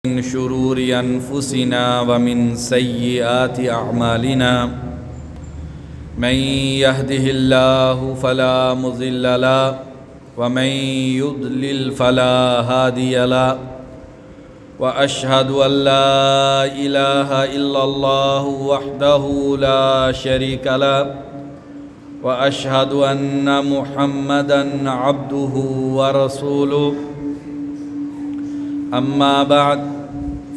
من شرور أنفسنا ومن سيئات أعمالنا من يهده الله فلا مضل له ومن يضلل فلا هادي له وأشهد أن لا إله إلا الله وحده لا شريك له وأشهد أن محمدًا عبده ورسوله أما بعد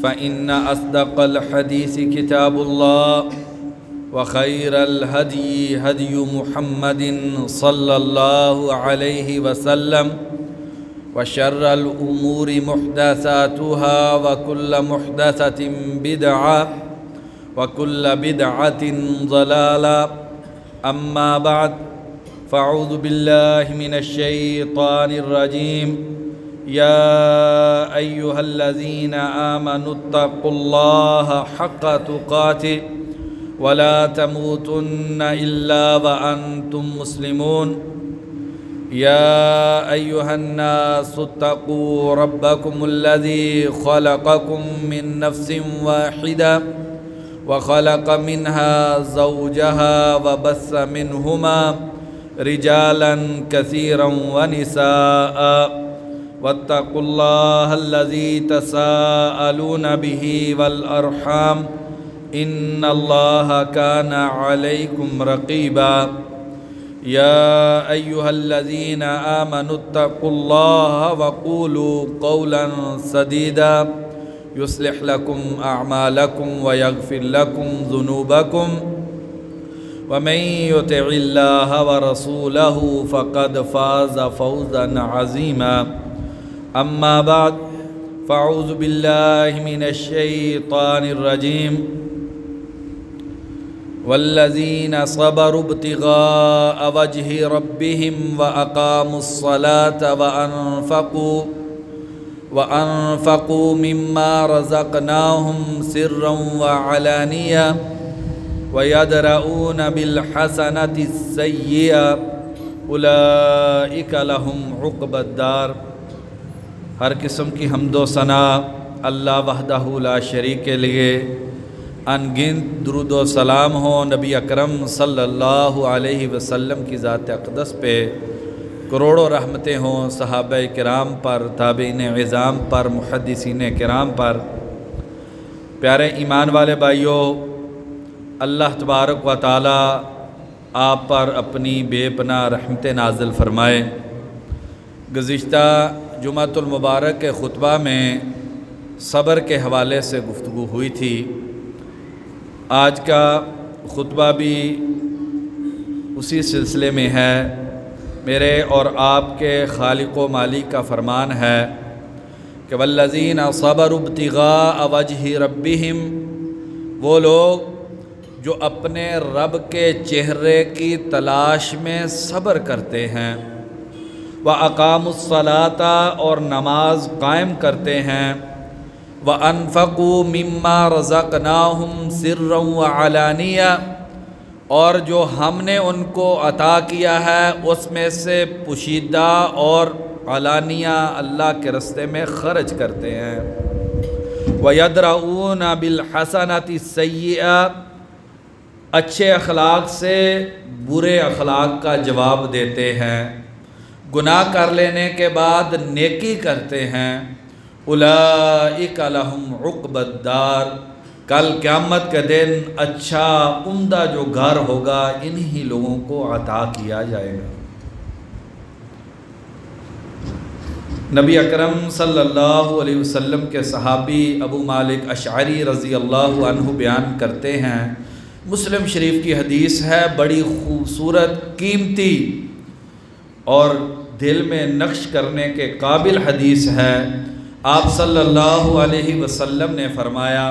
فإن أصدق الحديث كتاب الله وخير الهدي هدي محمد صلى الله عليه وسلم وشر الأمور محدثاتها وكل محدثة بدعة وكل بدعة ضلالة أما بعد فأعوذ بالله من الشيطان الرجيم يا أيها الذين آمنوا اتقوا الله حق تقاته ولا تموتن إلا وأنتم مسلمون يا أيها الناس اتقوا ربكم الذي خلقكم من نفس واحدة وخلق منها زوجها وبث منهما رجالا كثيرا ونساء واتقوا الله الذي تساءلون به والأرحام إن الله كان عليكم رقيبا يا أيها الذين آمنوا اتقوا الله وقولوا قولا سديدا يصلح لكم أعمالكم ويغفر لكم ذنوبكم ومن يطع الله ورسوله فقد فاز فوزا عظيما أما بعد فأعوذ بالله من الشيطان الرجيم والذين صبروا ابتغاء وجه ربهم وأقاموا الصلاة وأنفقوا مما رزقناهم سرا وعلانية ويدرؤون بالحسنة السيئة أولئك لهم عقبى الدار۔ ہر قسم کی حمد و ثنا اللہ وحدہ لا شریک کے لیے، ان گنت درود و سلام ہو نبی اکرم صلی اللہ علیہ وسلم کی ذات اقدس پہ، کروڑوں رحمتیں ہوں صحابہ کرام پر، تابعین عظام پر، محدثین کرام پر۔ پیارے ایمان والے بھائیوں، اللہ تبارک و تعالی آپ پر اپنی بے پناہ رحمتیں نازل فرمائے۔ گزشتہ جمعۃ المبارک کے خطبہ میں صبر کے حوالے سے گفتگو ہوئی تھی۔ آج کا خطبہ بھی اسی سلسلے میں ہے۔ میرے اور آپ کے خالق و مالک کا فرمان ہے کہ والذین صبروا ابتغاء وجہ ربہم، وہ لوگ جو اپنے رب کے چہرے کی تلاش میں صبر کرتے ہیں، وَأَقَامُوا الصَّلَاةَ اور نماز قائم کرتے ہیں، وَأَنفَقُوا مِمَّا رَزَقْنَاهُمْ سِرًّا وَعَلَانِيَةً اور جو ہم نے ان کو عطا کیا ہے اس میں سے پوشیدہ اور علانیہ اللہ کے راستے میں خرچ کرتے ہیں۔ وَيَدْرَؤُونَ بِالْحَسَنَةِ السَّيِّئَةِ اچھے اخلاق سے برے اخلاق کا جواب دیتے ہیں، گناہ کر لینے کے بعد نیکی کرتے ہیں۔ اولئک لہم عقبی الدار، کل قیامت کے دن اچھا عمدہ جو گھر ہوگا انہی لوگوں کو عطا کیا جائے گا۔ نبی اکرم صلی اللہ علیہ وسلم کے صحابی ابو مالک اشعری رضی اللہ عنہ بیان کرتے ہیں، مسلم شریف کی حدیث ہے، بڑی خوبصورت، قیمتی اور دل میں نقش کرنے کے قابل حدیث ہے۔ آپ صلی اللہ علیہ وسلم نے فرمایا،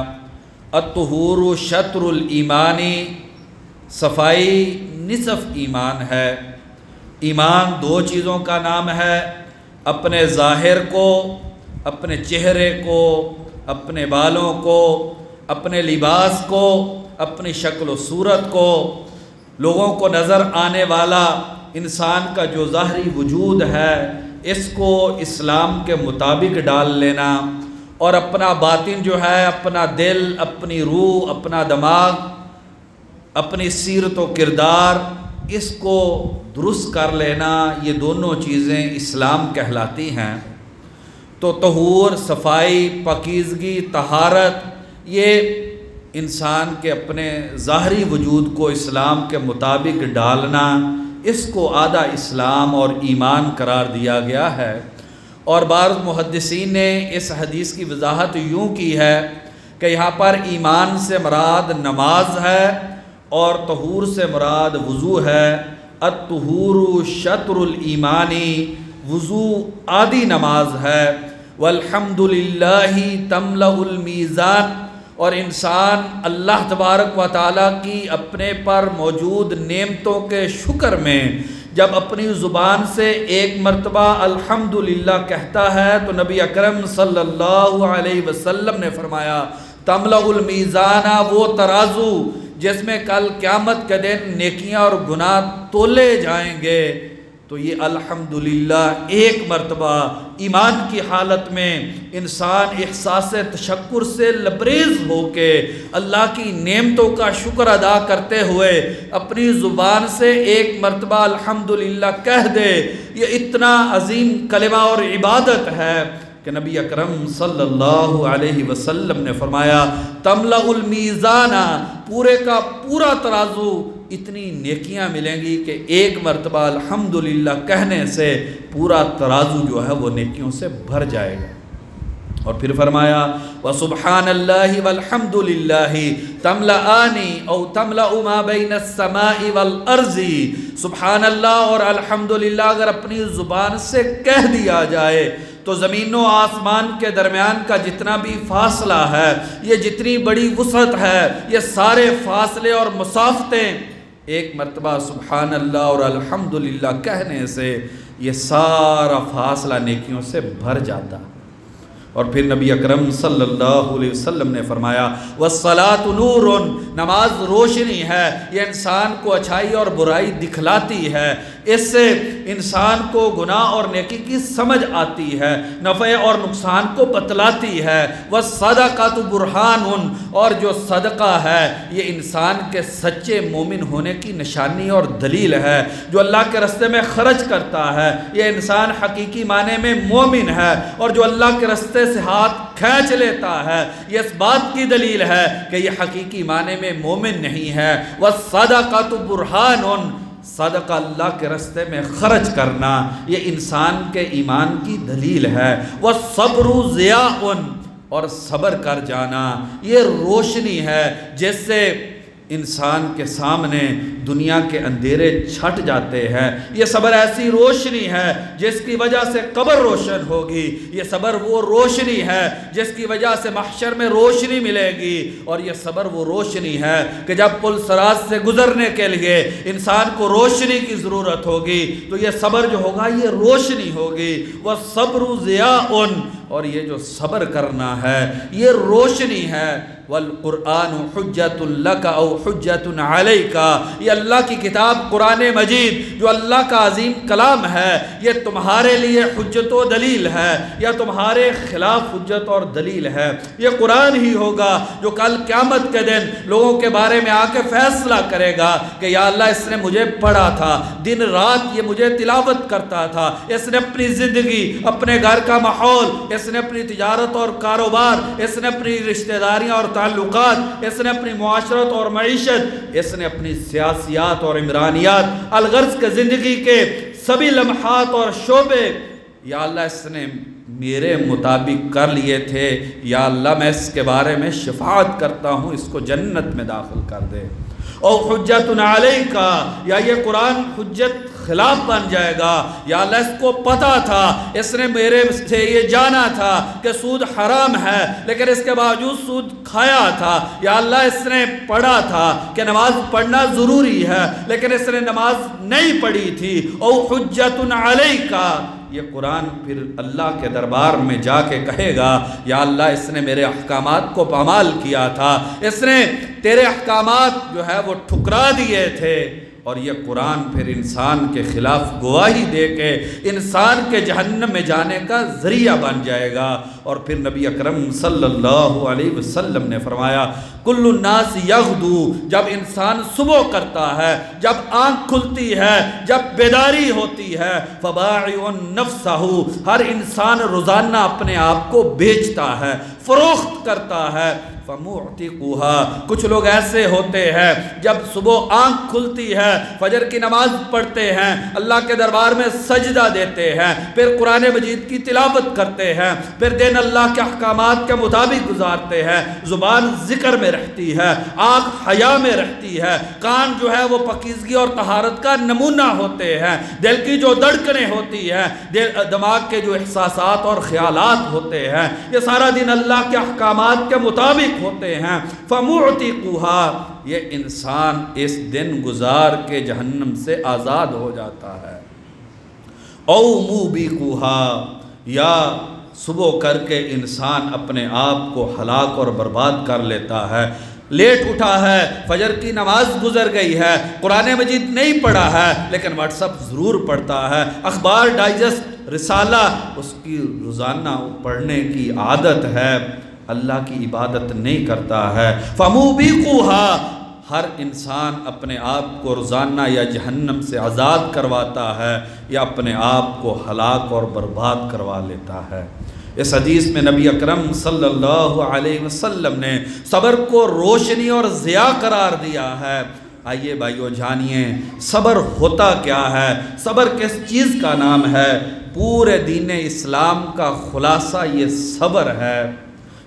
الطہور شطر الایمان، صفائی نصف ایمان ہے۔ ایمان دو چیزوں کا نام ہے، اپنے ظاہر کو، اپنے چہرے کو، اپنے بالوں کو، اپنے لباس کو، اپنی شکل و صورت کو، لوگوں کو نظر آنے والا انسان کا جو ظاہری وجود ہے اس کو اسلام کے مطابق ڈال لینا، اور اپنا باطن جو ہے، اپنا دل، اپنی روح، اپنا دماغ، اپنی سیرت و کردار، اس کو درست کر لینا، یہ دونوں چیزیں اسلام کہلاتی ہیں۔ تو طہور، صفائی، پاکیزگی، طہارت، یہ انسان کے اپنے ظاہری وجود کو اسلام کے مطابق ڈالنا، اس کو آدھا اسلام اور ایمان قرار دیا گیا ہے۔ اور بعض محدثین نے اس حدیث کی وضاحت یوں کی ہے کہ یہاں پر ایمان سے مراد نماز ہے اور طہور سے مراد وضو ہے۔ الطہور شطر الایمانی، وضو آدھی نماز ہے۔ والحمد للہ تملأ المیزان، اور انسان اللہ تبارک و تعالیٰ کی اپنے پر موجود نعمتوں کے شکر میں جب اپنی زبان سے ایک مرتبہ الحمدللہ کہتا ہے تو نبی اکرم صلی اللہ علیہ وسلم نے فرمایا تملأ المیزان، وہ ترازو جس میں کل قیامت کے دن نیکیاں اور گناہ تولے جائیں گے، تو یہ الحمدللہ ایک مرتبہ ایمان کی حالت میں انسان احساس تشکر سے لبریز ہو کے اللہ کی نعمتوں کا شکر ادا کرتے ہوئے اپنی زبان سے ایک مرتبہ الحمدللہ کہہ دے، یہ اتنا عظیم کلمہ اور عبادت ہے کہ نبی اکرم صلی اللہ علیہ وسلم نے فرمایا تملأ المیزان، پورے کا پورا ترازو اتنی نیکیاں ملیں گی کہ ایک مرتبہ الحمدللہ کہنے سے پورا ترازو جو ہے وہ نیکیوں سے بھر جائے گا۔ اور پھر فرمایا وَسُبْحَانَ اللَّهِ وَالْحَمْدُ لِلَّهِ تَمْلَآنِ او تَمْلَأُ مَا بَيْنَ السَّمَاءِ وَالْأَرْضِ، سبحان اللہ اور الحمدللہ اگر اپنی زبان سے کہہ دیا جائے تو زمین و آسمان کے درمیان کا جتنا بھی فاصلہ ہے، یہ جتنی بڑی وسعت ہے، یہ سارے فاصلے اور مسافتیں ایک مرتبہ سبحان اللہ اور الحمدللہ کہنے سے یہ سارا فاصلہ نیکیوں سے بھر جاتا۔ اور پھر نبی اکرم صلی اللہ علیہ وسلم نے فرمایا وَالصَّلَاةُ نُورٌ، نماز روشنی ہے، یہ انسان کو اچھائی اور برائی دکھلاتی ہے، اس سے انسان کو گناہ اور نیکی کی سمجھ آتی ہے، نفع اور نقصان کو بتلاتی ہے۔ وَالصَّدَقَةُ بُرْحَانٌ، اور جو صدقہ ہے یہ انسان کے سچے مومن ہونے کی نشانی اور دلیل ہے، جو اللہ کے راستے میں خرچ کرتا ہے یہ انسان حقیقی معنی میں مومن ہے، اور جو اللہ کے راستے سے ہاتھ کھینچ لیتا ہے یہ اس بات کی دلیل ہے کہ یہ حقیقی معنی میں مومن نہیں ہے۔ وَالصَّدَقَةُ بُرْحَانٌ، صدقہ اللہ کے راستے میں خرچ کرنا یہ انسان کے ایمان کی دلیل ہے۔ وَالصَّبْرُ ضِيَاءٌ، اور صبر کر جانا یہ روشنی ہے جس سے انسان کے سامنے دنیا کے اندھیرے چھٹ جاتے ہیں۔ یہ صبر ایسی روشنی ہے جس کی وجہ سے قبر روشن ہوگی، یہ صبر وہ روشنی ہے جس کی وجہ سے محشر میں روشنی ملے گی، اور یہ صبر وہ روشنی ہے کہ جب پل صراط سے گزرنے کے لیے انسان کو روشنی کی ضرورت ہوگی تو یہ صبر جو ہوگا یہ روشنی ہوگی۔ وَالصَّبْرُ ضِيَاءٌ، اور یہ جو صبر کرنا ہے یہ روشنی ہے۔ والقرآن حجت لک او حجت علیک، یہ اللہ کی کتاب قرآن مجید جو اللہ کا عظیم کلام ہے یہ تمہارے لیے حجت و دلیل ہے یا تمہارے خلاف حجت اور دلیل ہے۔ یہ قرآن ہی ہوگا جو کل قیامت کے دن لوگوں کے بارے میں آ کے فیصلہ کرے گا کہ یا اللہ اس نے مجھے پڑھا تھا، دن رات یہ مجھے تلاوت کرتا تھا، اس نے اپنی زندگی، اپنے گھر کا ماحول، اس نے اپنی تجارت اور کاروبار، اس نے اپنی رشتہ داریاں اور تعلقات، اس نے اپنی معاشرت اور معیشت، اس نے اپنی سیاسیات اور عمرانیات، الغرض کے زندگی کے سبھی لمحات اور شعبے یا اللہ اس نے میرے مطابق کر لیے تھے، یا اللہ میں اس کے بارے میں شفاعت کرتا ہوں اس کو جنت میں داخل کر دے۔ او حجت علیک، یا یہ قرآن حجت خلاف بن جائے گا، یا اللہ اس کو پتا تھا، اس نے میرے سے یہ جانا تھا کہ سود حرام ہے لیکن اس کے باوجود سود کھایا تھا، یا اللہ اس نے پڑھا تھا کہ نماز پڑھنا ضروری ہے لیکن اس نے نماز نہیں پڑھی تھی۔ او حجت علیک، یہ قرآن پھر اللہ کے دربار میں جا کے کہے گا یا اللہ اس نے میرے احکامات کو پامال کیا تھا، اس نے تیرے احکامات جو ہے وہ ٹھکرا دیے تھے، اور یہ قرآن پھر انسان کے خلاف گواہی دے کے انسان کے جہنم میں جانے کا ذریعہ بن جائے گا۔ اور پھر نبی اکرم صلی اللہ علیہ وسلم نے فرمایا کل الناس یغدو، جب انسان صبح کرتا ہے، جب آنکھ کھلتی ہے، جب بیداری ہوتی ہے، فباعُ نفسہ، ہر انسان روزانہ اپنے آپ کو بیچتا ہے، فروخت کرتا ہے، فَمُعْتِقُهَا، کچھ لوگ ایسے ہوتے ہیں جب صبح آنکھ کھلتی ہے، فجر کی نماز پڑھتے ہیں، اللہ کے دربار میں سجدہ دیتے ہیں، پھر قرآن مجید کی تلاوت کرتے ہیں، پھر دن اللہ کے احکامات کے مطابق گزارتے ہیں، زبان ذکر میں رہتی ہے، آنکھ حیا میں رہتی ہے، کان جو ہے وہ پاکیزگی اور طہارت کا نمونہ ہوتے ہیں، دل کی جو دھڑکنیں ہوتی ہیں، دماغ کے جو احساسات اور خیالات ہوتے ہیں، یہ سارا دن اللہ کے احکامات کے مطابق ہوتے ہیں، فَمُعْتِقُهَا، یہ انسان اس دن گزار کے جہنم سے آزاد ہو جاتا ہے۔ او مُوبِقُهَا، یا صبح کر کے انسان اپنے آپ کو ہلاک اور برباد کر لیتا ہے، لیٹ اٹھا ہے، فجر کی نماز گزر گئی ہے، قرآن مجید نہیں پڑھا ہے لیکن واٹس اپ ضرور پڑھتا ہے، اخبار ڈائجسٹ رسالہ اس کی روزانہ پڑھنے کی عادت ہے، اللہ کی عبادت نہیں کرتا ہے۔ فَمُوبِقُهَا، ہر انسان اپنے آپ کو روزانہ یا جہنم سے آزاد کرواتا ہے یا اپنے آپ کو ہلاک اور برباد کروا لیتا ہے۔ اس حدیث میں نبی اکرم صلی اللہ علیہ وسلم نے صبر کو روشنی اور ضیاء قرار دیا ہے۔ آئیے بھائیو جانیے صبر ہوتا کیا ہے، صبر کس چیز کا نام ہے؟ پورے دین اسلام کا خلاصہ یہ صبر ہے۔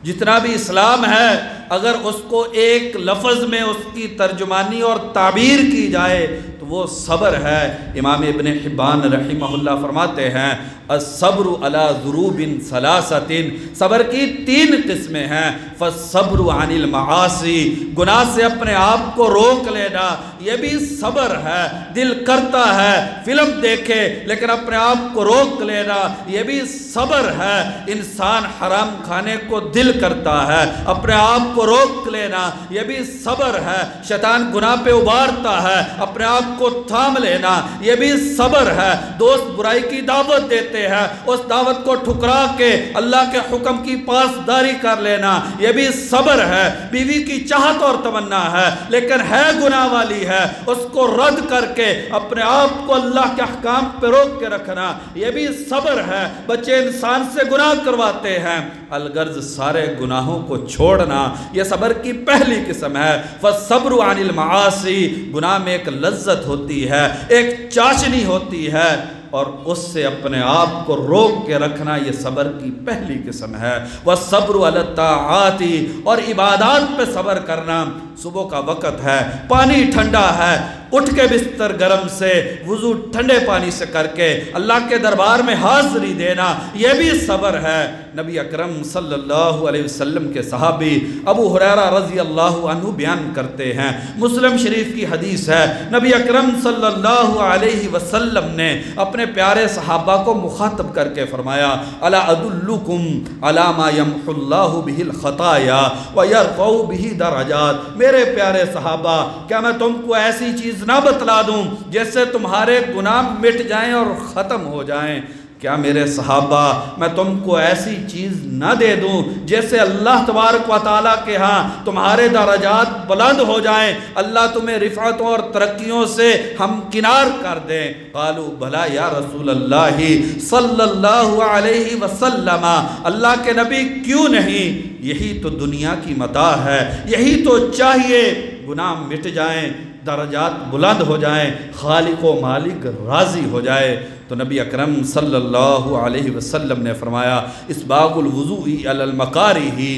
جتنا بھی اسلام ہے اگر اس کو ایک لفظ میں اس کی ترجمانی اور تعبیر کی جائے تو وہ صبر ہے۔ امام ابن حبان رحمہ اللہ فرماتے ہیں الصبر علی ضروب ثلاثۃ، صبر کی 3 قسمیں ہیں۔ فالصبر عن المعاصی، گناہ سے اپنے آپ کو روک لینا یہ بھی صبر ہے۔ دل کرتا ہے فلم دیکھے لیکن اپنے آپ کو روک لینا یہ بھی صبر ہے۔ انسان حرام کھانے کو دل کرتا ہے، اپنے آپ کو روک لینا یہ بھی صبر ہے۔ شیطان گناہ پہ ابھارتا ہے، اپنے آپ کو تھام لینا یہ بھی صبر ہے۔ دوست برائی کی دعوت دیتے ہیں، اس دعوت کو ٹھکرا کے اللہ کے حکم کی پاسداری کر لینا یہ بھی صبر ہے۔ بیوی کی چاہت اور تمنا ہے لیکن ہے گناہ والی ہے، اس کو رد کر کے اپنے آپ کو اللہ کے احکام پہ روک کے رکھنا یہ بھی صبر ہے۔ بچے انسان سے گناہ کرواتے ہیں، الغرض سارے گناہوں کو چھوڑنا یہ صبر کی پہلی قسم ہے۔ فالصبر عن المعاصی، گناہ میں ایک لذت ہوتی ہے، ایک چاشنی ہوتی ہے اور اس سے اپنے آپ کو روک کے رکھنا یہ صبر کی پہلی قسم ہے۔ والصبر علی الطاعات، اور عبادات پہ صبر کرنا۔ صبح کا وقت ہے، پانی ٹھنڈا ہے، اٹھ کے بستر گرم سے وضو ٹھنڈے پانی سے کر کے اللہ کے دربار میں حاضری دینا یہ بھی صبر ہے۔ نبی اکرم صلی اللہ علیہ وسلم کے صحابی ابو ہریرہ رضی اللہ عنہ بیان کرتے ہیں، مسلم شریف کی حدیث ہے، نبی اکرم صلی اللہ علیہ وسلم نے اپنے پیارے صحابہ کو مخاطب کر کے فرمایا الا ادلکم علی ما یمحو اللہ بہ الخطایا ویرفع بہ درجات، میرے پیارے صحابہ کیا میں تم کو ایسی چیز نہ بتلا دوں جس سے تمہارے گناہ مٹ جائیں اور ختم ہو جائیں؟ کیا میرے صحابہ میں تم کو ایسی چیز نہ دے دوں جیسے اللہ تبارک و تعالیٰ کے ہاں تمہارے درجات بلند ہو جائیں، اللہ تمہیں رفعتوں اور ترقیوں سے ہمکنار کر دیں؟ قالوا بلا یا رسول اللہ صلی اللہ علیہ وسلم، اللہ کے نبی کیوں نہیں، یہی تو دنیا کی متاع ہے، یہی تو چاہیے، گناہ مٹ جائیں، درجات بلند ہو جائیں، خالق و مالک راضی ہو جائے۔ تو نبی اکرم صلی اللہ علیہ وسلم نے فرمایا اسباغ الوضوء علی المکارہ،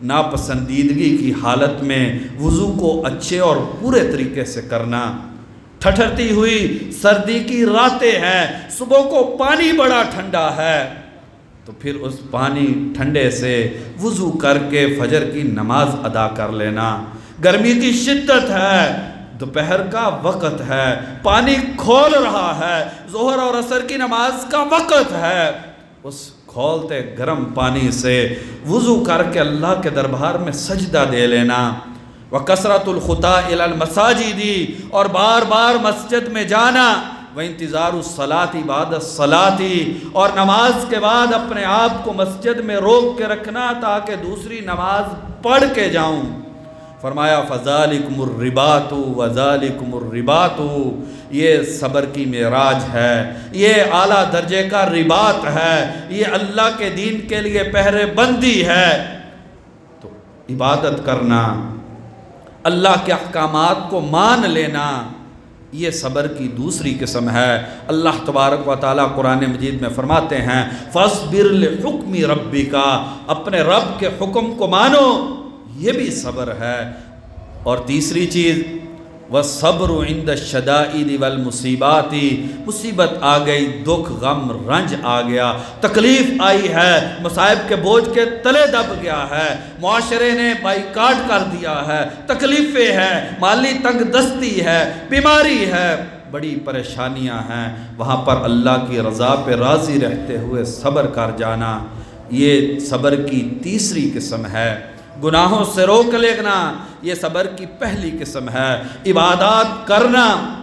ناپسندیدگی کی حالت میں وضو کو اچھے اور پورے طریقے سے کرنا۔ ٹھٹھرتی ہوئی سردی کی راتیں ہیں، صبح کو پانی بڑا ٹھنڈا ہے تو پھر اس پانی ٹھنڈے سے وضو کر کے فجر کی نماز ادا کر لینا۔ گرمی کی شدت ہے، دوپہر کا وقت ہے، پانی کھول رہا ہے، ظہر اور عصر کی نماز کا وقت ہے، اس کھولتے گرم پانی سے وضو کر کے اللہ کے دربار میں سجدہ دے لینا۔ وَكَثْرَةُ الْخُطَىٰ إِلَى الْمَسَاجِدِ، اور بار بار مسجد میں جانا، وَانتِظَارُ الصَّلَاةِ بَعْدَ الصَّلَاةِ، اور نماز کے بعد اپنے آپ کو مسجد میں روک کے رکھنا تاکہ دوسری نماز پڑھ کے جاؤں۔ فرمایا فَذَلِكُمُ الرِّبَاطُ وَذَلِكُمُ الرِّبَاطُ، یہ صبر کی معراج ہے، یہ اعلیٰ درجے کا رباط ہے، یہ اللہ کے دین کے لیے پہرے بندی ہے۔ تو عبادت کرنا، اللہ کے احکامات کو مان لینا، یہ صبر کی دوسری قسم ہے۔ اللہ تبارک و تعالیٰ قرآن مجید میں فرماتے ہیں فَاصْبِرْ لِحُکْمِ رَبِّكَ، اپنے رب کے حکم کو مانو، یہ بھی صبر ہے۔ اور تیسری چیز وَالصَّبْرُ عِنْدَ الشَّدَائِدِ وَالْمُصِیبَاتِ، مصیبت آ گئی، دکھ غم رنج آ گیا، تکلیف آئی ہے، مصائب کے بوجھ کے تلے دب گیا ہے، معاشرے نے بائیکاٹ کر دیا ہے، تکلیفیں ہیں، مالی تنگ دستی ہے، بیماری ہے، بڑی پریشانیاں ہیں، وہاں پر اللہ کی رضا پہ راضی رہتے ہوئے صبر کر جانا، یہ صبر کی تیسری قسم ہے۔ گناہوں سے روک لینا، یہ صبر کی پہلی قسم ہے۔ عبادات کرنا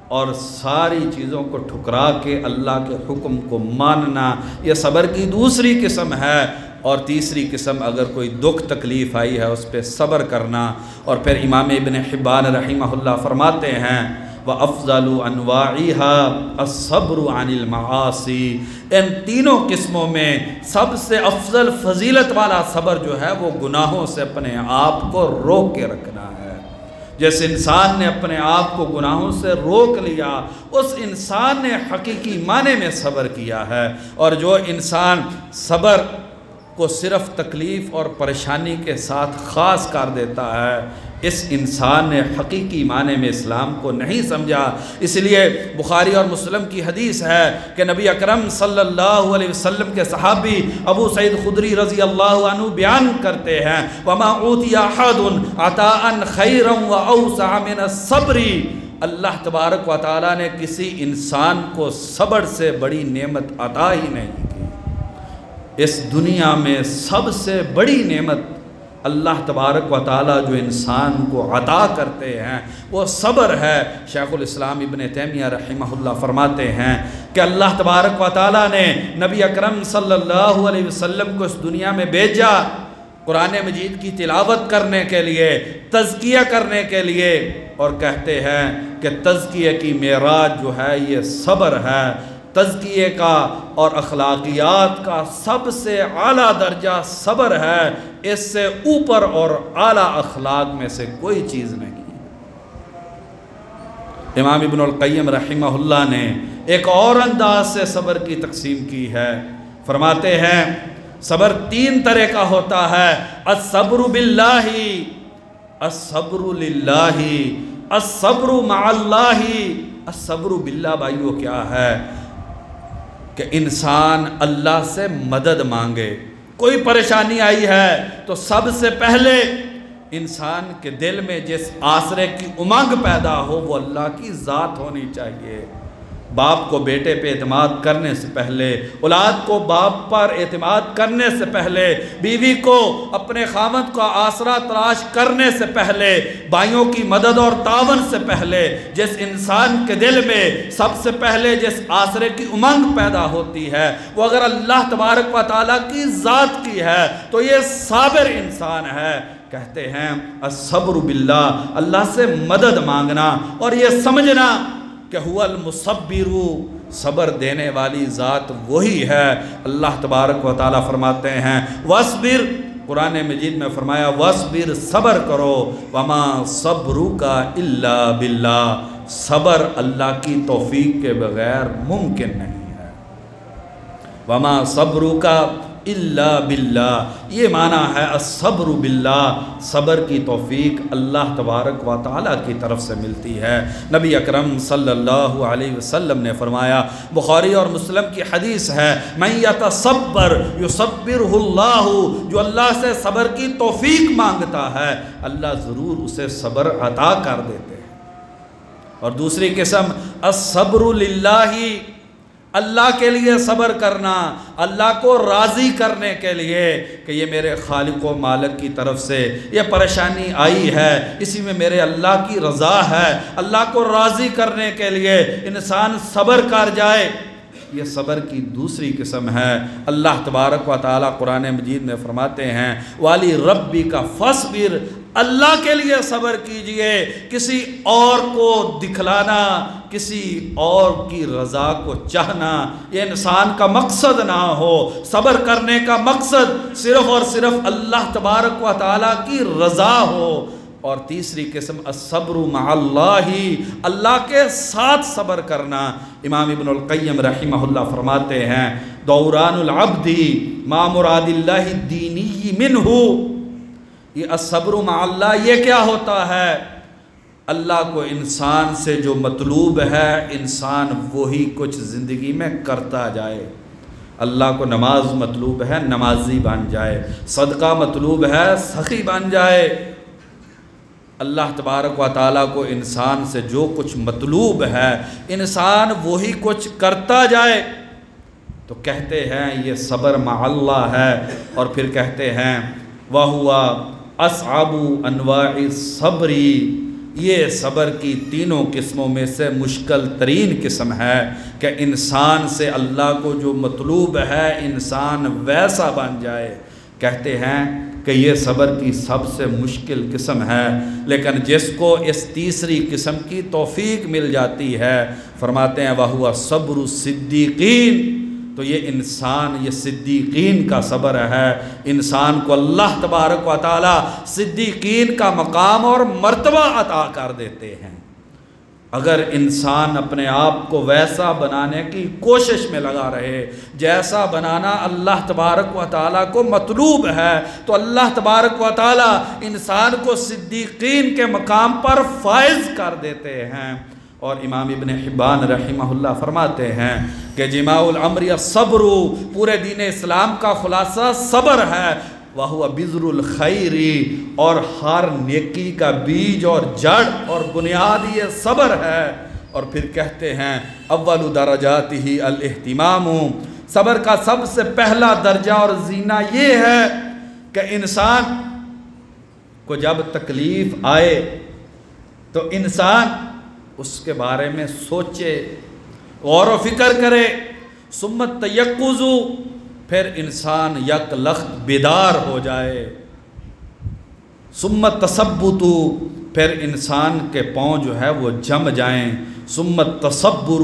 اور ساری چیزوں کو ٹھکرا کے اللہ کے حکم کو ماننا، یہ صبر کی دوسری قسم ہے۔ اور تیسری قسم، اگر کوئی دکھ تکلیف آئی ہے اس پہ صبر کرنا۔ اور پھر امام ابن حبان رحمہ اللہ فرماتے ہیں وَأَفْضَلُ أَنْوَاعِهَا الصَّبْرُ عَنِ الْمَعَاصِي، ان تینوں قسموں میں سب سے افضل فضیلت والا صبر جو ہے وہ گناہوں سے اپنے آپ کو روک کے رکھنا ہے۔ جس انسان نے اپنے آپ کو گناہوں سے روک لیا، اس انسان نے حقیقی معنی میں صبر کیا ہے۔ اور جو انسان صبر کو صرف تکلیف اور پریشانی کے ساتھ خاص کر دیتا ہے، اس انسان نے حقیقی معنی میں اسلام کو نہیں سمجھا۔ اس لیے بخاری اور مسلم کی حدیث ہے کہ نبی اکرم صلی اللہ علیہ وسلم کے صحابی ابو سعید خدری رضی اللہ عنہ بیان کرتے ہیں وَمَا أُوتِيَ أَحَدٌ عَطَاءً خَيْرًا وَأَوْسَعَ مِنَ الصَّبْرِ، اللہ تبارک و تعالیٰ نے کسی انسان کو صبر سے بڑی نعمت عطا ہی نہیں کی۔ اس دنیا میں سب سے بڑی نعمت اللہ تبارک و تعالیٰ جو انسان کو عطا کرتے ہیں وہ صبر ہے۔ شیخ الاسلام ابن تیمیہ رحمہ اللہ فرماتے ہیں کہ اللہ تبارک و تعالیٰ نے نبی اکرم صلی اللہ علیہ وسلم کو اس دنیا میں بھیجا قرآن مجید کی تلاوت کرنے کے لیے، تزکیہ کرنے کے لیے، اور کہتے ہیں کہ تزکیہ کی معراج جو ہے یہ صبر ہے۔ تزکیے کا اور اخلاقیات کا سب سے اعلیٰ درجہ صبر ہے، اس سے اوپر اور اعلیٰ اخلاق میں سے کوئی چیز نہیں۔ امام ابن القیم رحمہ اللہ نے ایک اور انداز سے صبر کی تقسیم کی ہے۔ فرماتے ہیں صبر تین طرح کا ہوتا ہے، الصبر باللہ، الصبر للہ، الصبر مع اللہ۔ الصبر باللہ بھائیو کیا ہے کہ انسان اللہ سے مدد مانگے۔ کوئی پریشانی آئی ہے تو سب سے پہلے انسان کے دل میں جس آسرے کی امنگ پیدا ہو وہ اللہ کی ذات ہونی چاہیے۔ باپ کو بیٹے پہ اعتماد کرنے سے پہلے، اولاد کو باپ پر اعتماد کرنے سے پہلے، بیوی کو اپنے خاوند کا آسرا تلاش کرنے سے پہلے، بھائیوں کی مدد اور تعاون سے پہلے، جس انسان کے دل میں سب سے پہلے جس آسرے کی امنگ پیدا ہوتی ہے وہ اگر اللہ تبارک و تعالیٰ کی ذات کی ہے تو یہ صابر انسان ہے۔ کہتے ہیں الصبر باللہ، اللہ سے مدد مانگنا اور یہ سمجھنا کہ هو المصبر، صبر دینے والی ذات وہی ہے۔ اللہ تبارک و تعالیٰ فرماتے ہیں وَاصْبِرْ، قرآن مجید میں فرمایا وَاصْبِرْ، صبر کرو، وَمَا صَبْرُكَ إِلَّا بِاللَّهِ، صبر اللہ کی توفیق کے بغیر ممکن نہیں ہے۔ وَمَا صَبْرُكَ إِلَّا بِاللَّهِ، یہ معنی ہے الصبر باللہ، صبر کی توفیق اللہ تبارک و تعالیٰ کی طرف سے ملتی ہے۔ نبی اکرم صلی اللہ علیہ وسلم نے فرمایا، بخاری اور مسلم کی حدیث ہے مَن يَتَصَبَّرْ يُصَبِّرْهُ اللَّهُ، جو اللہ سے صبر کی توفیق مانگتا ہے اللہ ضرور اسے صبر عطا کر دیتے ہیں۔ اور دوسری قسم الصبر للہ، اللہ کے لیے صبر کرنا، اللہ کو راضی کرنے کے لیے کہ یہ میرے خالق و مالک کی طرف سے یہ پریشانی آئی ہے، اسی میں میرے اللہ کی رضا ہے، اللہ کو راضی کرنے کے لیے انسان صبر کر جائے، یہ صبر کی دوسری قسم ہے۔ اللہ تبارک و تعالی قرآن مجید میں فرماتے ہیں والی ربی کا فصبر، اللہ کے لیے صبر کیجئے، کسی اور کو دکھلانا، کسی اور کی رضا کو چاہنا یہ انسان کا مقصد نہ ہو۔ صبر کرنے کا مقصد صرف اور صرف اللہ تبارک و تعالی کی رضا ہو۔ اور تیسری قسم الصبر مع اللہ، اللہ کے ساتھ صبر کرنا۔ امام ابن القیم رحمہ اللہ فرماتے ہیں دوران العبد مع مراد اللہ دینی منہ، یہ الصبر مع اللہ یہ کیا ہوتا ہے؟ اللہ کو انسان سے جو مطلوب ہے انسان وہی کچھ زندگی میں کرتا جائے۔ اللہ کو نماز مطلوب ہے نمازی بن جائے، صدقہ مطلوب ہے سخی بن جائے۔ اللہ تبارک و تعالیٰ کو انسان سے جو کچھ مطلوب ہے انسان وہی کچھ کرتا جائے، تو کہتے ہیں یہ صبر مع اللہ ہے۔ اور پھر کہتے ہیں وَهُوَ أَصْعَبُ أَنْوَاعِ الصَّبْرِ، یہ صبر کی تینوں قسموں میں سے مشکل ترین قسم ہے کہ انسان سے اللہ کو جو مطلوب ہے انسان ویسا بن جائے۔ کہتے ہیں کہ یہ صبر کی سب سے مشکل قسم ہے، لیکن جس کو اس تیسری قسم کی توفیق مل جاتی ہے فرماتے ہیں وَهُوَ صَبْرُ الصِّدِّيقِينَ، تو یہ انسان یہ صدیقین کا صبر ہے۔ انسان کو اللہ تبارک و تعالی صدیقین کا مقام اور مرتبہ عطا کر دیتے ہیں۔ اگر انسان اپنے آپ کو ویسا بنانے کی کوشش میں لگا رہے جیسا بنانا اللہ تبارک و تعالیٰ کو مطلوب ہے، تو اللہ تبارک و تعالیٰ انسان کو صدیقین کے مقام پر فائز کر دیتے ہیں۔ اور امام ابن حبان رحمہ اللہ فرماتے ہیں کہ جماع الامر الصبر، پورے دین اسلام کا خلاصہ صبر ہے۔ وَهُوَ بِذْرُ الْخَيْرِ، اور ہر نیکی کا بیج اور جڑ اور بنیاد یہ صبر ہے۔ اور پھر کہتے ہیں اول درجاتہ الاہتمام، صبر کا سب سے پہلا درجہ اور زینہ یہ ہے کہ انسان کو جب تکلیف آئے تو انسان اس کے بارے میں سوچے، غور و فکر کرے، ثم تیقظ، پھر انسان یک لخت بیدار ہو جائے، ثم تثبت، پھر انسان کے پاؤں جو ہے وہ جم جائیں، ثم تصبر،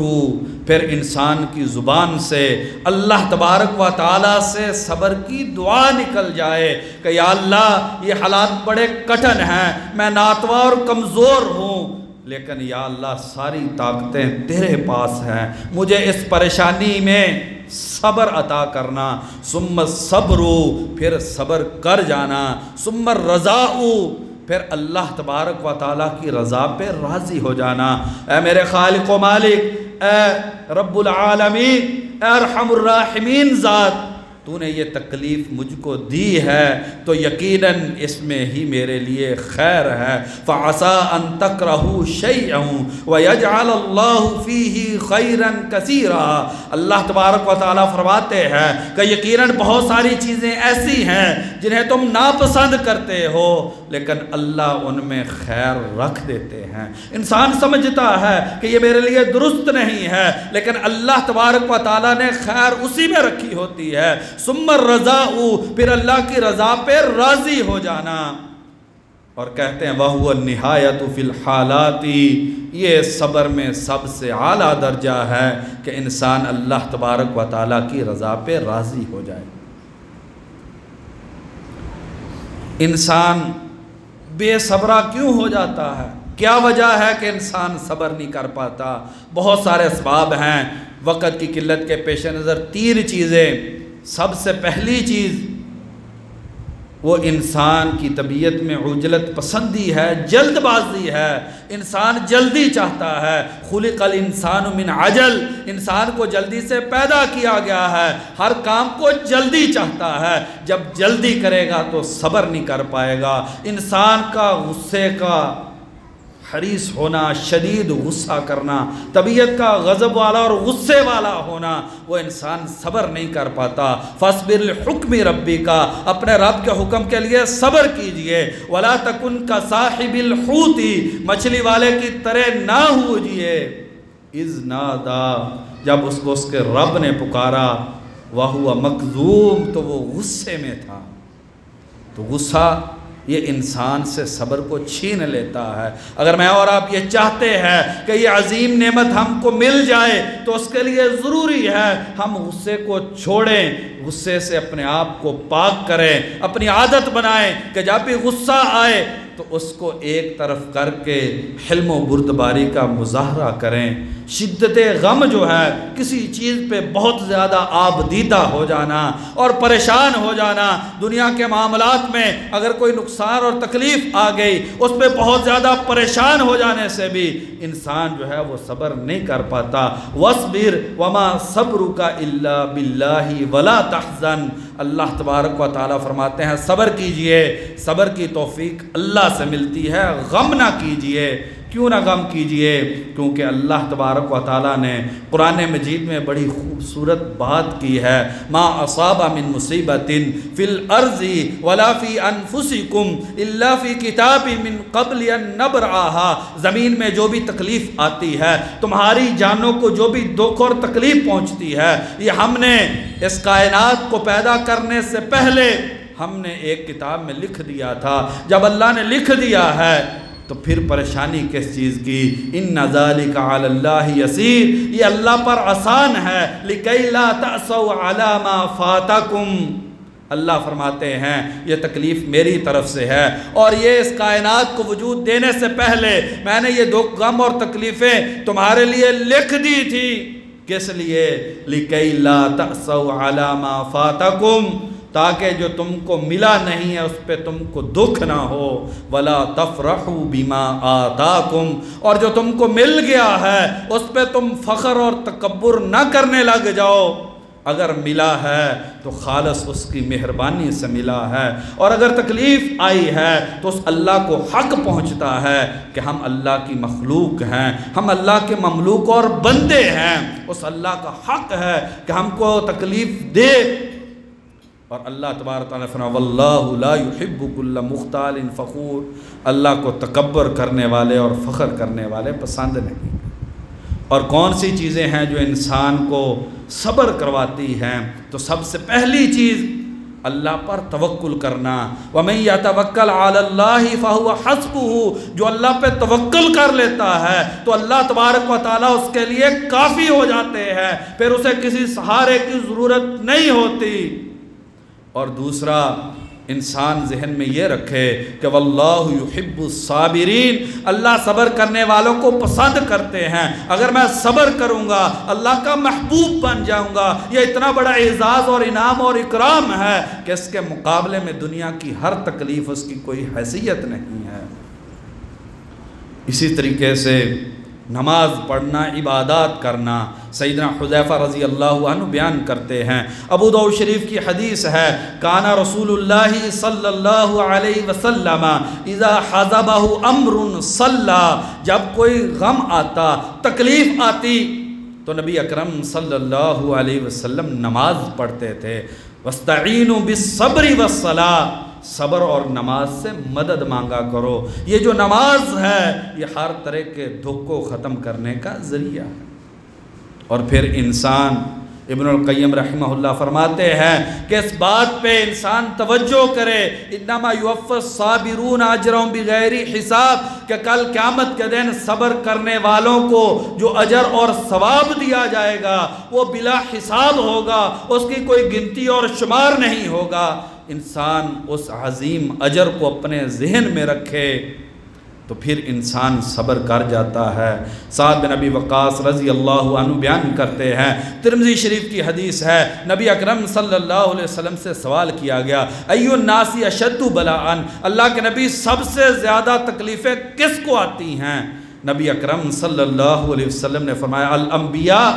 پھر انسان کی زبان سے اللہ تبارک و تعالیٰ سے صبر کی دعا نکل جائے کہ یا اللہ یہ حالات بڑے کٹھن ہیں، میں ناتواں اور کمزور ہوں، لیکن یا اللہ ساری طاقتیں تیرے پاس ہیں، مجھے اس پریشانی میں صبر عطا کرنا۔ ثم الصبر، پھر صبر کر جانا، ثم الرضاء، پھر اللہ تبارک و تعالیٰ کی رضا پہ راضی ہو جانا۔ اے میرے خالق و مالک، اے رب العالمین، اے ارحم الراحمین ذات، تو نے یہ تکلیف مجھ کو دی ہے تو یقیناً اس میں ہی میرے لیے خیر ہے۔ فَعَسَىٰ أَن تَكْرَهُوا شَيْئًا وَيَجْعَلَ اللَّهُ فِيهِ خَيْرًا كَثِيرًا، اللہ تبارک و تعالیٰ فرماتے ہیں کہ یقیناً بہت ساری چیزیں ایسی ہیں جنہیں تم ناپسند کرتے ہو لیکن اللہ ان میں خیر رکھ دیتے ہیں۔ انسان سمجھتا ہے کہ یہ میرے لیے درست نہیں ہے لیکن اللہ تبارک و تعالیٰ نے خیر اسی میں رکھی ہوتی ہے۔ ثم الرضاء، پھر اللہ کی رضا پہ راضی ہو جانا۔ اور کہتے ہیں وَهُوَ النِّهَایَةُ فِي الْحَالَاتِ، یہ صبر میں سب سے اعلیٰ درجہ ہے کہ انسان اللہ تبارک و تعالیٰ کی رضا پہ راضی ہو جائے۔ انسان بے صبرہ کیوں ہو جاتا ہے؟ کیا وجہ ہے کہ انسان صبر نہیں کر پاتا؟ بہت سارے اسباب ہیں۔ وقت کی قلت کے پیش نظر 3 چیزیں۔ سب سے پہلی چیز وہ انسان کی طبیعت میں عجلت پسندی ہے، جلد بازی ہے، انسان جلدی چاہتا ہے۔ خلق الانسان من عجل، انسان کو جلدی سے پیدا کیا گیا ہے، ہر کام کو جلدی چاہتا ہے، جب جلدی کرے گا تو صبر نہیں کر پائے گا۔ انسان کا غصے کا حریص ہونا، شدید غصہ کرنا، طبیعت کا غضب والا اور غصے والا ہونا، وہ انسان صبر نہیں کر پاتا۔ فاصبر لحکم ربک، اپنے رب کے حکم کے لیے صبر کیجئے۔ ولا تکن کصاحب الحوت، مچھلی والے کی طرح نہ ہوجئے۔ اذ نادا، جب اس کو اس کے رب نے پکارا، وہو مکظوم، تو وہ غصے میں تھا۔ تو غصہ یہ انسان سے صبر کو چھین لیتا ہے۔ اگر میں اور آپ یہ چاہتے ہیں کہ یہ عظیم نعمت ہم کو مل جائے تو اس کے لیے ضروری ہے ہم غصے کو چھوڑیں، غصے سے اپنے آپ کو پاک کریں، اپنی عادت بنائیں کہ جب بھی غصہ آئے تو اس کو ایک طرف کر کے حلم و بردباری کا مظاہرہ کریں۔ شدت غم جو ہے، کسی چیز پہ بہت زیادہ آبدیدہ ہو جانا اور پریشان ہو جانا، دنیا کے معاملات میں اگر کوئی نقصان اور تکلیف آ گئی، اس پہ بہت زیادہ پریشان ہو جانے سے بھی انسان جو ہے وہ صبر نہیں کر پاتا۔ وَاصْبِرْ وَمَا صَبْرُكَ إِلَّا بِاللَّهِ وَلَا تَحْزَنْ، اللہ تبارک و تعالیٰ فرماتے ہیں صبر کیجئے، صبر کی توفیق اللہ سے ملتی ہے، غم نہ کیجئے۔ کیوں نہ غم کیجئے؟ کیونکہ اللہ تبارک و تعالیٰ نے قرآن مجید میں بڑی خوبصورت بات کی ہے، ما اصاب من مصیبت فی الارض ولا فی انفسکم الا فی کتاب من قبل ان نبرأها، زمین میں جو بھی تکلیف آتی ہے، تمہاری جانوں کو جو بھی دکھ اور تکلیف پہنچتی ہے، یہ ہم نے اس کائنات کو پیدا کرنے سے پہلے ہم نے ایک کتاب میں لکھ دیا تھا۔ جب اللہ نے لکھ دیا ہے تو پھر پریشانی کس چیز کی؟ ان ذالک علی اللہ یسیر، یہ اللہ پر آسان ہے، لکی لا تأسوا علی ما فاتکم، اللہ فرماتے ہیں یہ تکلیف میری طرف سے ہے، اور یہ اس کائنات کو وجود دینے سے پہلے میں نے یہ دکھ غم اور تکلیفیں تمہارے لیے لکھ دی تھی۔ کس لیے؟ لکی لا تأسوا علی ما فاتکم، تاکہ جو تم کو ملا نہیں ہے اس پہ تم کو دکھ نہ ہو، ولا تفرحوا بما آتاکم، اور جو تم کو مل گیا ہے اس پہ تم فخر اور تکبر نہ کرنے لگ جاؤ۔ اگر ملا ہے تو خالص اس کی مہربانی سے ملا ہے، اور اگر تکلیف آئی ہے تو اس اللہ کو حق پہنچتا ہے کہ ہم اللہ کی مخلوق ہیں، ہم اللہ کے مملوک اور بندے ہیں، اس اللہ کا حق ہے کہ ہم کو تکلیف دے۔ اور اللہ تبارک تعالیٰ فرمایا واللہ لا یحب کل مختال فخور، اللہ کو تکبر کرنے والے اور فخر کرنے والے پسند نہیں۔ اور کون سی چیزیں ہیں جو انسان کو صبر کرواتی ہیں؟ تو سب سے پہلی چیز اللہ پر توکل کرنا۔ وَمَن يَتَوَكَّلْ عَلَى اللَّهِ فَهُوَ حَسْبُهُ، جو اللہ پہ توکل کر لیتا ہے تو اللہ تبارک و تعالیٰ اس کے لیے کافی ہو جاتے ہیں، پھر اسے کسی سہارے کی ضرورت نہیں ہوتی۔ اور دوسرا، انسان ذہن میں یہ رکھے کہ واللہ یحب الصابرین، اللہ صبر کرنے والوں کو پسند کرتے ہیں۔ اگر میں صبر کروں گا اللہ کا محبوب بن جاؤں گا، یہ اتنا بڑا اعزاز اور انعام اور اکرام ہے کہ اس کے مقابلے میں دنیا کی ہر تکلیف اس کی کوئی حیثیت نہیں ہے۔ اسی طریقے سے نماز پڑھنا، عبادات کرنا، سیدنا حذیفہ رضی اللہ عنہ بیان کرتے ہیں، ابو داؤد شریف کی حدیث ہے، کانا رسول اللہ صلی اللہ علیہ وسلم اذا حضبہ امر صلی، جب کوئی غم آتا، تکلیف آتی تو نبی اکرم صلی اللہ علیہ وسلم نماز پڑھتے تھے۔ واستعینوا بالصبر والصلاۃ، صبر اور نماز سے مدد مانگا کرو۔ یہ جو نماز ہے یہ ہر طرح کے دکھ کو ختم کرنے کا ذریعہ ہے۔ اور پھر انسان، ابن القیم رحمہ اللہ فرماتے ہیں کہ اس بات پہ انسان توجہ کرے، انما یوفی الصابرون اجرهم بغیر حساب، کہ کل قیامت کے دن صبر کرنے والوں کو جو اجر اور ثواب دیا جائے گا وہ بلا حساب ہوگا، اس کی کوئی گنتی اور شمار نہیں ہوگا۔ انسان اس عظیم اجر کو اپنے ذہن میں رکھے تو پھر انسان صبر کر جاتا ہے۔ سعد بن ابی وقاص رضی اللہ عنہ بیان کرتے ہیں، ترمذی شریف کی حدیث ہے، نبی اکرم صلی اللہ علیہ وسلم سے سوال کیا گیا، ایو الناس اشد بلاء، اللہ کے نبی سب سے زیادہ تکلیفیں کس کو آتی ہیں؟ نبی اکرم صلی اللہ علیہ وسلم نے فرمایا الانبیاء،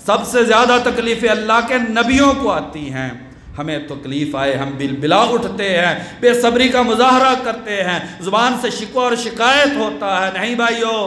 سب سے زیادہ تکلیفیں اللہ کے نبیوں کو آتی ہیں۔ ہمیں تکلیف آئے ہم بلا اٹھتے ہیں، بے صبری کا مظاہرہ کرتے ہیں، زبان سے شکوہ اور شکایت ہوتا ہے۔ نہیں بھائیو،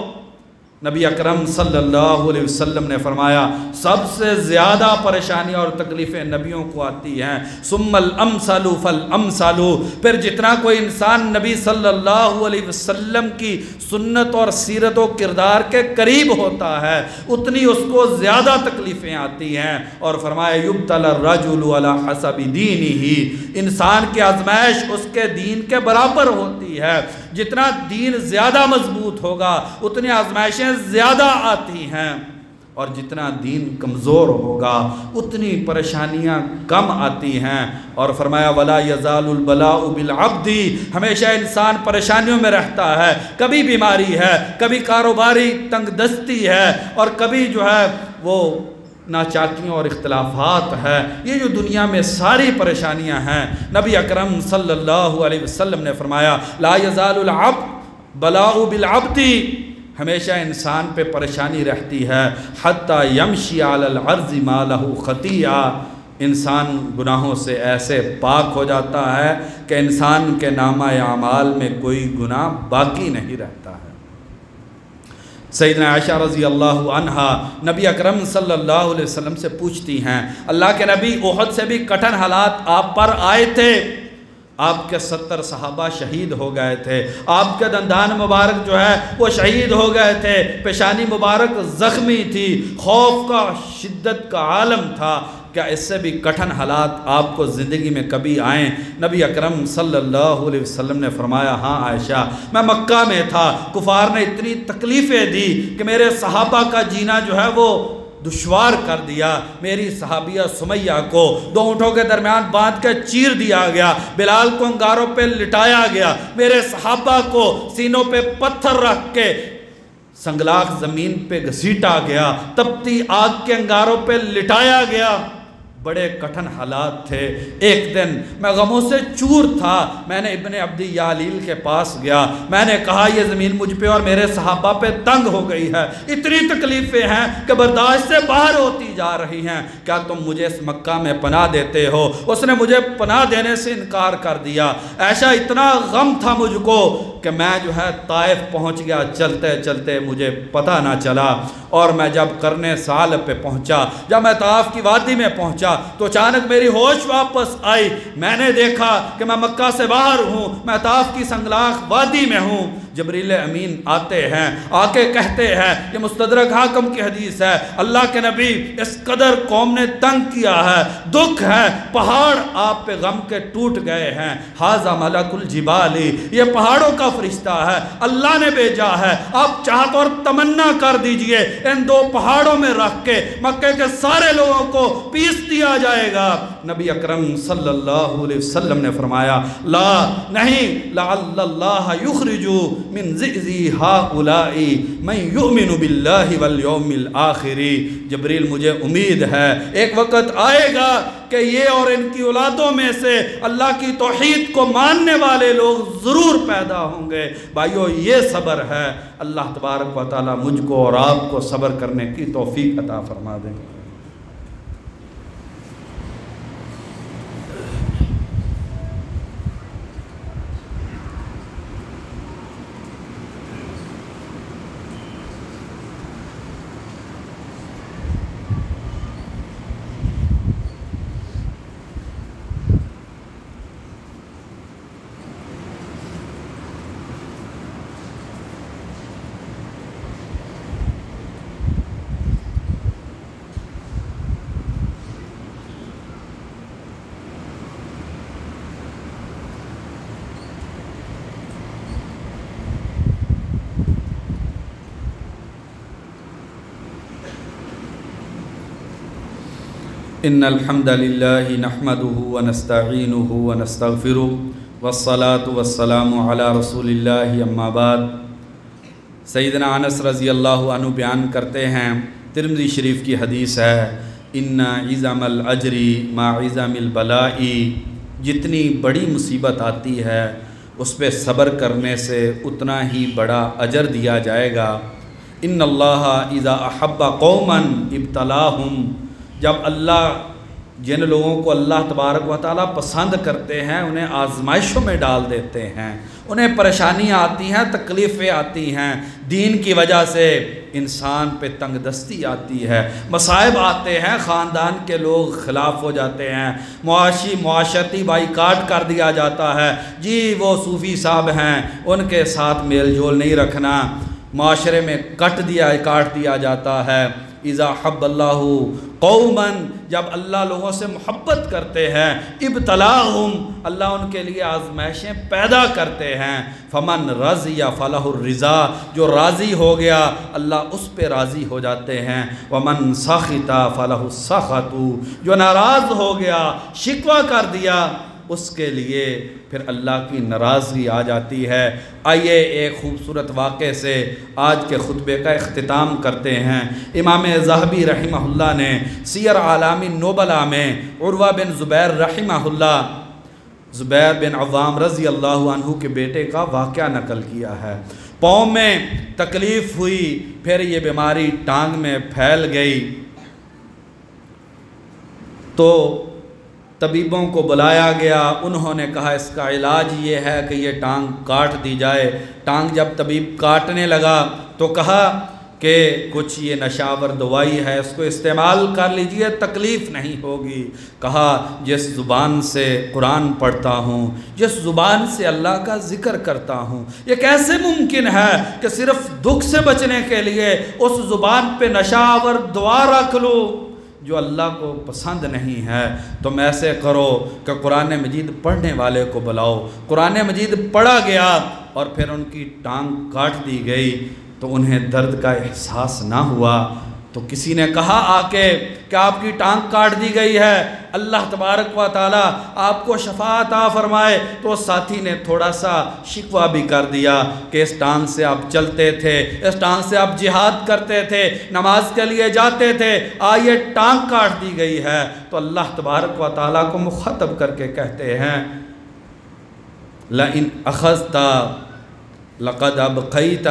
نبی اکرم صلی اللہ علیہ وسلم نے فرمایا سب سے زیادہ پریشانیاں اور تکلیفیں نبیوں کو آتی ہیں، ثم الامثل فالامثل، پھر جتنا کوئی انسان نبی صلی اللہ علیہ وسلم کی سنت اور سیرت و کردار کے قریب ہوتا ہے اتنی اس کو زیادہ تکلیفیں آتی ہیں۔ اور فرمایا یبتلی الرجل علی حسب دینہ، انسان کی آزمائش اس کے دین کے برابر ہوتی ہے، جتنا دین زیادہ مضبوط ہوگا اتنی آزمائشیں زیادہ آتی ہیں، اور جتنا دین کمزور ہوگا اتنی پریشانیاں کم آتی ہیں۔ اور فرمایا ولا یزال البلاء بالعبد، ہمیشہ انسان پریشانیوں میں رہتا ہے، کبھی بیماری ہے، کبھی کاروباری تنگ دستی ہے، اور کبھی جو ہے وہ ناچاکیوں اور اختلافات ہے۔ یہ جو دنیا میں ساری پریشانیاں ہیں، نبی اکرم صلی اللہ علیہ وسلم نے فرمایا لا یزال العبد بلاء بالعبد، ہمیشہ انسان پہ پریشانی رہتی ہے، حتی یمشی علی الارض ما لہ خطیئہ، انسان گناہوں سے ایسے پاک ہو جاتا ہے کہ انسان کے نامہ اعمال میں کوئی گناہ باقی نہیں رہتا ہے۔ سیدنا عائشہ رضی اللہ عنہا نبی اکرم صلی اللہ علیہ وسلم سے پوچھتی ہیں اللہ کے نبی احد سے بھی کٹھن حالات آپ پر آئے تھے، آپ کے 70 صحابہ شہید ہو گئے تھے، آپ کے دندان مبارک جو ہے وہ شہید ہو گئے تھے، پیشانی مبارک زخمی تھی، خوف کا شدت کا عالم تھا، کیا اس سے بھی کٹھن حالات آپ کو زندگی میں کبھی آئیں؟ نبی اکرم صلی اللہ علیہ وسلم نے فرمایا ہاں عائشہ، میں مکہ میں تھا، کفار نے اتنی تکلیفیں دی کہ میرے صحابہ کا جینا جو ہے وہ دشوار کر دیا، میری صحابیہ سمیہ کو 2 اونٹوں کے درمیان باندھ کے چیر دیا گیا، بلال کو انگاروں پہ لٹایا گیا، میرے صحابہ کو سینوں پہ پتھر رکھ کے سنگلاخ زمین پہ گھسیٹا گیا، تپتی آگ کے انگاروں پہ لٹایا گیا، بڑے کٹھن حالات تھے۔ ایک دن میں غموں سے چور تھا، میں نے ابن عبد یالیل کے پاس گیا، میں نے کہا یہ زمین مجھ پہ اور میرے صحابہ پہ تنگ ہو گئی ہے، اتنی تکلیفیں ہیں کہ برداشت سے باہر ہوتی جا رہی ہیں، کیا تم مجھے اس مکہ میں پناہ دیتے ہو؟ اس نے مجھے پناہ دینے سے انکار کر دیا۔ ایسا اتنا غم تھا مجھ کو کہ میں جو ہے طائف پہنچ گیا، چلتے چلتے مجھے پتہ نہ چلا، اور میں جب قرن سال پہ پہنچا، جب میں طائف کی وادی میں پہنچا تو اچانک میری ہوش واپس آئی، میں نے دیکھا کہ میں مکہ سے باہر ہوں، میں طائف کی سنگلاخ وادی میں ہوں۔ جبریل امین آتے ہیں، آ کے کہتے ہیں، یہ مستدرک حاکم کی حدیث ہے، اللہ کے نبی اس قدر قوم نے تنگ کیا ہے، دکھ ہے، پہاڑ آپ پہ غم کے ٹوٹ گئے ہیں، ھذا ملک الجبال، یہ پہاڑوں کا فرشتہ ہے، اللہ نے بھیجا ہے، آپ چاہت اور تمنا کر دیجئے ان 2 پہاڑوں میں رکھ کے مکے کے سارے لوگوں کو پیس دیا جائے گا۔ نبی اکرم صلی اللہ علیہ وسلم نے فرمایا لا، نہیں، لعل اللہ یخرج من ذئذی ہؤلاء من یؤمن باللہ والیوم الآخر، جبریل مجھے امید ہے ایک وقت آئے گا کہ یہ اور ان کی اولادوں میں سے اللہ کی توحید کو ماننے والے لوگ ضرور پیدا ہوں گے۔ بھائیو یہ صبر ہے، اللہ تبارک و تعالی مجھ کو اور آپ کو صبر کرنے کی توفیق عطا فرما دے۔ ان الحمد للہ نحمده ونستعینه ونستغفره والصلاة والسلام علی رسول اللہ اما بعد۔ سیدنا انس رضی اللہ عنہ بیان کرتے ہیں، ترمذی شریف کی حدیث ہے، ان عظم الاجر ما عظم البلاء، جتنی بڑی مصیبت آتی ہے اس پہ صبر کرنے سے اتنا ہی بڑا اجر دیا جائے گا۔ ان اللہ اذا احب قوما ابتلاہم، جب اللہ جن لوگوں کو اللہ تبارک و تعالیٰ پسند کرتے ہیں انہیں آزمائشوں میں ڈال دیتے ہیں، انہیں پریشانیاں آتی ہیں، تکلیفیں آتی ہیں، دین کی وجہ سے انسان پہ تنگ دستی آتی ہے، مصائب آتے ہیں، خاندان کے لوگ خلاف ہو جاتے ہیں، معاشرتی بائیکاٹ کر دیا جاتا ہے، جی وہ صوفی صاحب ہیں ان کے ساتھ میل جول نہیں رکھنا، معاشرے میں کاٹ دیا جاتا ہے۔ اذا حب اللہ قوما، جب اللہ لوگوں سے محبت کرتے ہیں، ابتلاہم، اللہ ان کے لیے آزمائشیں پیدا کرتے ہیں، فمن رضی فلہ الرضا، جو راضی ہو گیا اللہ اس پہ راضی ہو جاتے ہیں، ومن سخط فلہ السخط، جو ناراض ہو گیا شکوہ کر دیا اس کے لیے پھر اللہ کی ناراضگی آ جاتی ہے۔ آئیے ایک خوبصورت واقعے سے آج کے خطبے کا اختتام کرتے ہیں۔ امام ذہبی رحمہ اللہ نے سیر اعلام النبلاء میں عروہ بن زبیر رحمہ اللہ، زبیر بن عوام رضی اللہ عنہ کے بیٹے کا واقعہ نقل کیا ہے۔ پاؤں میں تکلیف ہوئی، پھر یہ بیماری ٹانگ میں پھیل گئی، تو طبیبوں کو بلایا گیا، انہوں نے کہا اس کا علاج یہ ہے کہ یہ ٹانگ کاٹ دی جائے۔ ٹانگ جب طبیب کاٹنے لگا تو کہا کہ کچھ یہ نشاور دوائی ہے، اس کو استعمال کر لیجئے، تکلیف نہیں ہوگی۔ کہا جس زبان سے قرآن پڑھتا ہوں، جس زبان سے اللہ کا ذکر کرتا ہوں، یہ کیسے ممکن ہے کہ صرف دکھ سے بچنے کے لیے اس زبان پہ نشاور دعا رکھ لوں جو اللہ کو پسند نہیں ہے؟ تم ایسے کرو کہ قرآن مجید پڑھنے والے کو بلاؤ۔ قرآن مجید پڑھا گیا اور پھر ان کی ٹانگ کاٹ دی گئی تو انہیں درد کا احساس نہ ہوا۔ تو کسی نے کہا آ کے کہ آپ کی ٹانگ کاٹ دی گئی ہے، اللہ تبارک و تعالیٰ آپ کو شفا عطا فرمائے۔ تو ساتھی نے تھوڑا سا شکوہ بھی کر دیا کہ اس ٹانگ سے آپ چلتے تھے، اس ٹانگ سے آپ جہاد کرتے تھے، نماز کے لیے جاتے تھے، یہ ٹانگ کاٹ دی گئی ہے۔ تو اللہ تبارک و تعالیٰ کو مخاطب کر کے کہتے ہیں لَإِنْ أَخَذْتَ لَقَدْ أَبْقَيْتَ،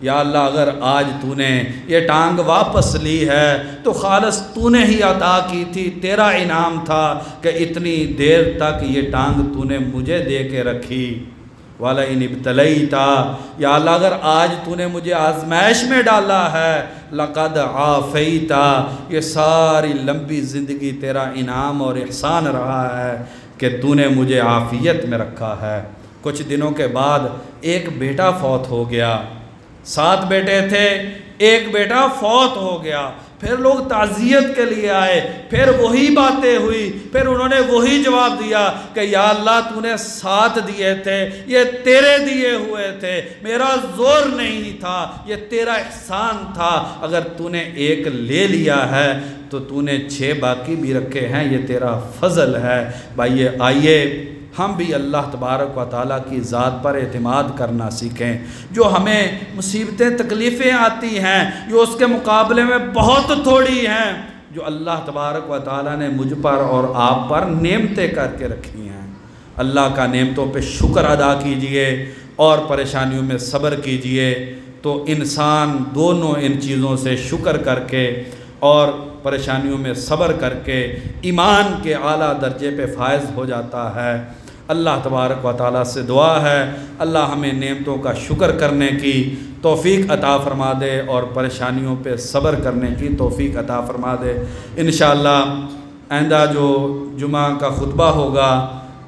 یا اللہ اگر آج تو نے یہ ٹانگ واپس لی ہے تو خالص تو نے ہی عطا کی تھی، تیرا انعام تھا کہ اتنی دیر تک یہ ٹانگ تو نے مجھے دے کے رکھی۔ وَلَئِنِ ابْتَلَيْتَ، یا اللہ اگر آج تو نے مجھے آزمائش میں ڈالا ہے، لَقَدْ عَافَيْتَ، یہ ساری لمبی زندگی تیرا انعام اور احسان رہا ہے کہ تو نے مجھے عافیت میں رکھا ہے۔ کچھ دنوں کے بعد ایک بیٹا فوت ہو گیا، 7 بیٹے تھے، ایک بیٹا فوت ہو گیا۔ پھر لوگ تعزیت کے لیے آئے، پھر وہی باتیں ہوئی، پھر انہوں نے وہی جواب دیا کہ یا اللہ تو نے 7 دیے تھے، یہ تیرے دیے ہوئے تھے، میرا زور نہیں تھا، یہ تیرا احسان تھا، اگر تو نے ایک لے لیا ہے تو تو نے 6 باقی بھی رکھے ہیں، یہ تیرا فضل ہے۔ بھائی آئیے ہم بھی اللہ تبارک و تعالیٰ کی ذات پر اعتماد کرنا سیکھیں۔ جو ہمیں مصیبتیں تکلیفیں آتی ہیں جو اس کے مقابلے میں بہت تھوڑی ہیں، جو اللہ تبارک و تعالیٰ نے مجھ پر اور آپ پر نعمتیں کر کے رکھی ہیں، اللہ کا نعمتوں پہ شکر ادا کیجئے اور پریشانیوں میں صبر کیجئے، تو انسان دونوں ان چیزوں سے شکر کر کے اور پریشانیوں میں صبر کر کے ایمان کے اعلیٰ درجے پہ فائز ہو جاتا ہے۔ اللہ تبارک و تعالیٰ سے دعا ہے اللہ ہمیں نعمتوں کا شکر کرنے کی توفیق عطا فرما دے اور پریشانیوں پہ صبر کرنے کی توفیق عطا فرما دے۔ انشاءاللہ آئندہ جو جمعہ کا خطبہ ہوگا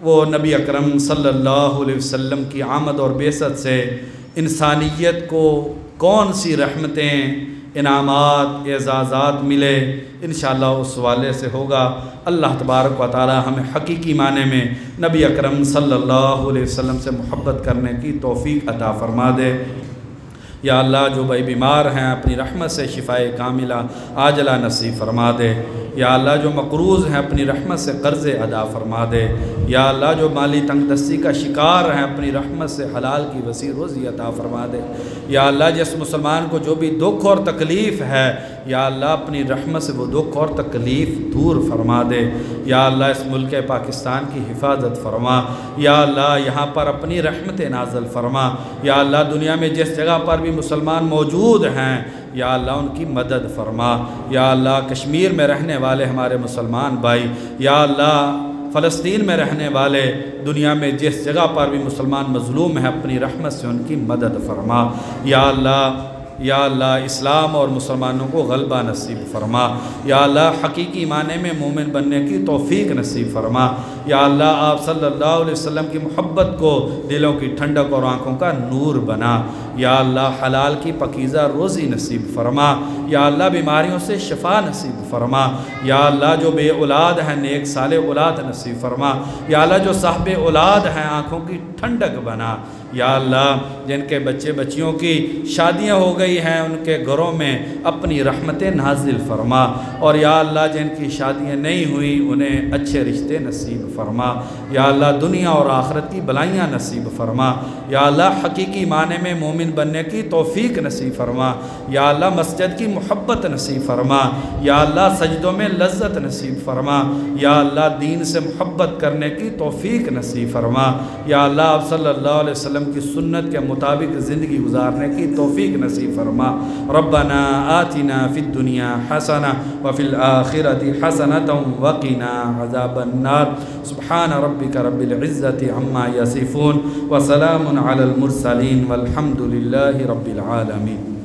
وہ نبی اکرم صلی اللہ علیہ وسلم کی آمد اور بعثت سے انسانیت کو کون سی رحمتیں، انعامات، اعزازات ملے، انشاءاللہ اس والے سے ہوگا۔ اللہ تبارک و تعالی ہمیں حقیقی معنی میں نبی اکرم صلی اللہ علیہ وسلم سے محبت کرنے کی توفیق عطا فرما دے۔ یا اللہ جو بھائی بیمار ہیں اپنی رحمت سے شفائے کاملہ عاجلہ نصیب فرما دے۔ یا اللہ جو مقروض ہیں اپنی رحمت سے قرض ادا فرما دے۔ یا اللہ جو مالی تنگ دستی کا شکار ہیں اپنی رحمت سے حلال کی وسیع روزی عطا فرما دے۔ یا اللہ جس مسلمان کو جو بھی دکھ اور تکلیف ہے یا اللہ اپنی رحمت سے وہ دکھ اور تکلیف دور فرما دے۔ یا اللہ اس ملک پاکستان کی حفاظت فرما۔ یا اللہ یہاں پر اپنی رحمت نازل فرما۔ یا اللہ دنیا میں جس جگہ پر بھی مسلمان موجود ہیں یا اللہ ان کی مدد فرما۔ یا اللہ کشمیر میں رہنے والے ہمارے مسلمان بھائی، یا اللہ فلسطین میں رہنے والے، دنیا میں جس جگہ پر بھی مسلمان مظلوم ہیں، اپنی رحمت سے ان کی مدد فرما۔ یا اللہ اسلام اور مسلمانوں کو غلبہ نصیب فرما۔ یا اللہ حقیقی معنی میں مومن بننے کی توفیق نصیب فرما۔ یا اللہ آپ صلی اللہ علیہ وسلم کی محبت کو دلوں کی ٹھنڈک اور آنکھوں کا نور بنا۔ یا اللہ حلال کی پاکیزہ روزی نصیب فرما۔ یا اللہ بیماریوں سے شفا نصیب فرما۔ یا اللہ جو بے اولاد ہیں نیک صالح اولاد نصیب فرما۔ یا اللہ جو صاحب اولاد ہیں آنکھوں کی ٹھنڈک بنا۔ یا اللہ جن کے بچے بچیوں کی شادیاں ہو گئی ہیں ان کے گھروں میں اپنی رحمتیں نازل فرما، اور یا اللہ جن کی شادیاں نہیں ہوئیں انہیں اچھے رشتے نصیب فرما۔ یا اللہ دنیا اور آخرت کی بلائیاں نصیب فرما۔ یا اللہ حقیقی معنی میں مومن بننے کی توفیق نصیب فرما۔ یا اللہ مسجد کی محبت نصیب فرما۔ یا اللہ سجدوں میں لذت نصیب فرما۔ یا اللہ دین سے محبت کرنے کی توفیق نصیب فرما۔ یا اللہ آپ صلی اللہ علیہ وسلم کی سنت کے مطابق زندگی گزارنے کی توفیق نصیب فرما۔ ربنا آتنا فی الدنیا حسنہ وفی الآخرۃ حسنۃ وقنا عذاب النار۔ سبحان ربک رب العزۃ عما یصفون وسلام علی المرسلین والحمد للہ رب العالمین۔